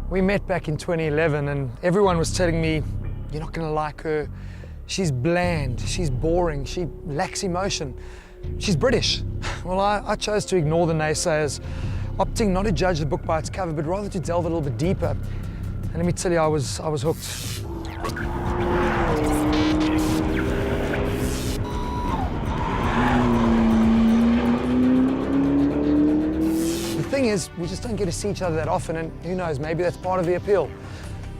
We met back in 2011 and everyone was telling me, you're not gonna like her. She's bland, she's boring, she lacks emotion. She's British. Well, I chose to ignore the naysayers, opting not to judge the book by its cover, but rather to delve a little bit deeper. And let me tell you, I was hooked. The thing is, we just don't get to see each other that often, and who knows, maybe that's part of the appeal.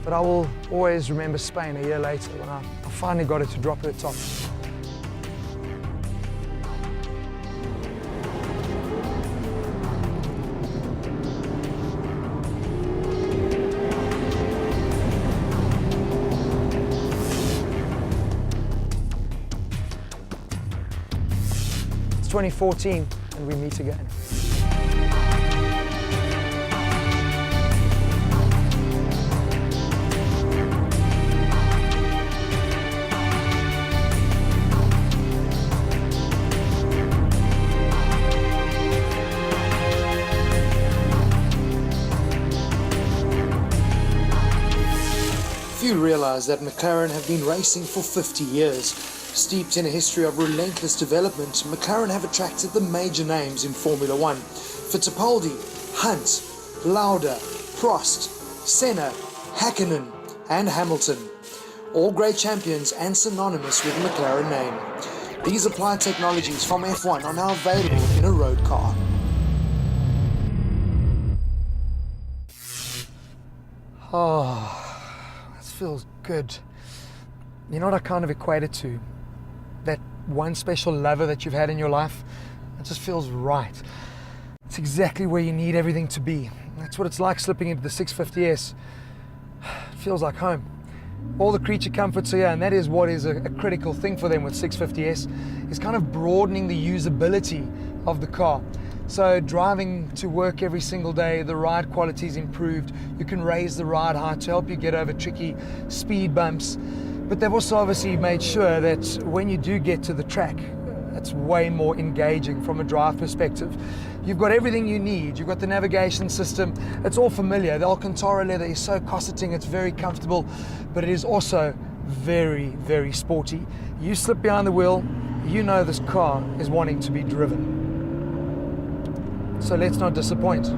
But I will always remember Spain a year later when I finally got her to drop her top. It's 2014 and we meet again. Few realise that McClaren have been racing for 50 years. Steeped in a history of relentless development, McClaren have attracted the major names in Formula One. Fittipaldi, Hunt, Lauda, Prost, Senna, Häkkinen and Hamilton. All great champions and synonymous with the McClaren name. These applied technologies from F1 are now available in a road car. Oh, this feels good. You know what I kind of equate it to? That one special lover that you've had in your life. It just feels right. It's exactly where you need everything to be. That's what it's like slipping into the 650S. It feels like home. All the creature comforts are here, and that is what is a critical thing for them with 650S, is kind of broadening the usability of the car. So driving to work every single day, the ride quality is improved. You can raise the ride height to help you get over tricky speed bumps. But they've also obviously made sure that when you do get to the track, it's way more engaging from a drive perspective. You've got everything you need. You've got the navigation system. It's all familiar. The Alcantara leather is so cosseting, it's very comfortable, but it is also very, very sporty. You slip behind the wheel, you know this car is wanting to be driven. So let's not disappoint.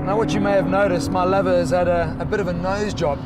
Now what you may have noticed, my lover has had a bit of a nose job,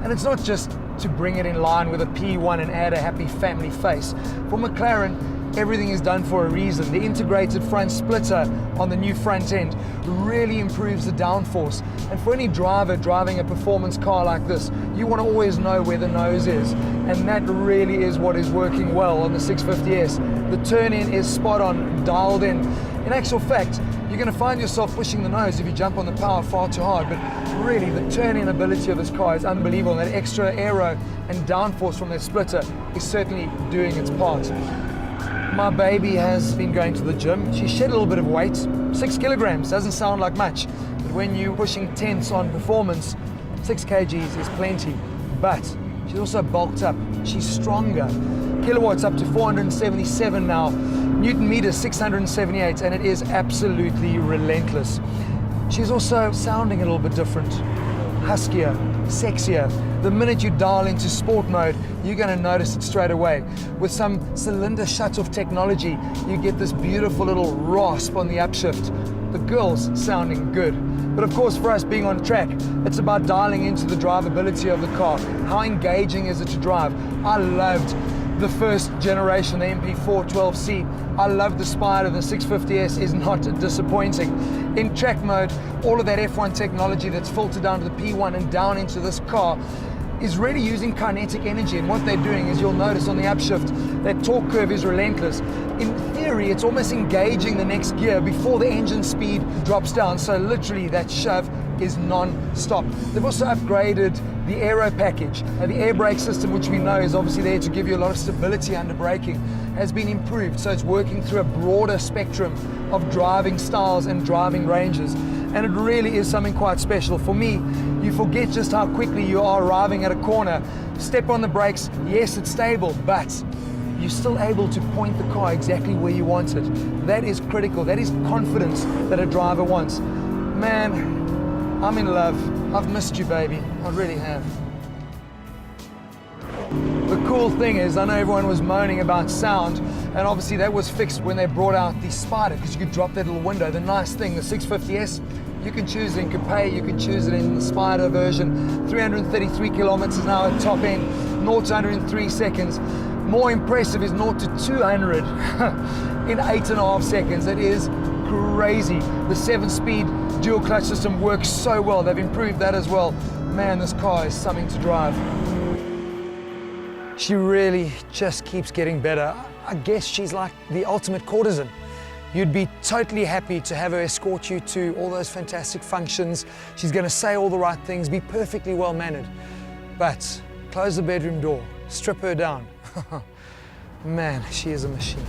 and it's not just to bring it in line with a P1 and add a happy family face. For McClaren, everything is done for a reason. The integrated front splitter on the new front end really improves the downforce. And for any driver driving a performance car like this, you want to always know where the nose is. And that really is what is working well on the 650S. The turn-in is spot on, dialed in. In actual fact, you're going to find yourself pushing the nose if you jump on the power far too hard, but really the turn-in ability of this car is unbelievable. That extra aero and downforce from that splitter is certainly doing its part. My baby has been going to the gym. She shed a little bit of weight. 6 kilograms doesn't sound like much, but when you're pushing tenths on performance, 6 kgs is plenty. But she's also bulked up. She's stronger. Kilowatts up to 477 now. Newton meters 678, and it is absolutely relentless. She's also sounding a little bit different. Huskier, sexier. The minute you dial into sport mode, you're going to notice it straight away. With some cylinder shut-off technology, you get this beautiful little rasp on the upshift. The girl's sounding good. But of course, for us being on track, it's about dialing into the drivability of the car. How engaging is it to drive? I loved the first generation, the MP4 12C. I love the Spider. The 650S is not disappointing. In track mode, all of that F1 technology that's filtered down to the P1 and down into this car is really using kinetic energy, and what they're doing is, you'll notice on the upshift, that torque curve is relentless. In theory, it's almost engaging the next gear before the engine speed drops down, so literally that shove is non-stop. They've also upgraded the aero package. The air brake system, which we know is obviously there to give you a lot of stability under braking, has been improved, so it's working through a broader spectrum of driving styles and driving ranges. And it really is something quite special. For me, you forget just how quickly you are arriving at a corner. Step on the brakes, yes, it's stable, but you're still able to point the car exactly where you want it. That is critical. That is confidence that a driver wants. Man, I'm in love. I've missed you, baby. I really have. The cool thing is, I know everyone was moaning about sound, and obviously that was fixed when they brought out the Spider, because you could drop that little window. The nice thing, the 650S, you can choose it in Coupe, you can choose it in the Spider version. 333 kilometers now at top end, 0 to 103 seconds. More impressive is 0 to 200 in 8.5 seconds. It is crazy. The 7-speed dual clutch system works so well. They've improved that as well. Man, this car is something to drive. She really just keeps getting better. I guess she's like the ultimate courtesan. You'd be totally happy to have her escort you to all those fantastic functions. She's going to say all the right things, be perfectly well mannered. But close the bedroom door, strip her down. Man, she is a machine.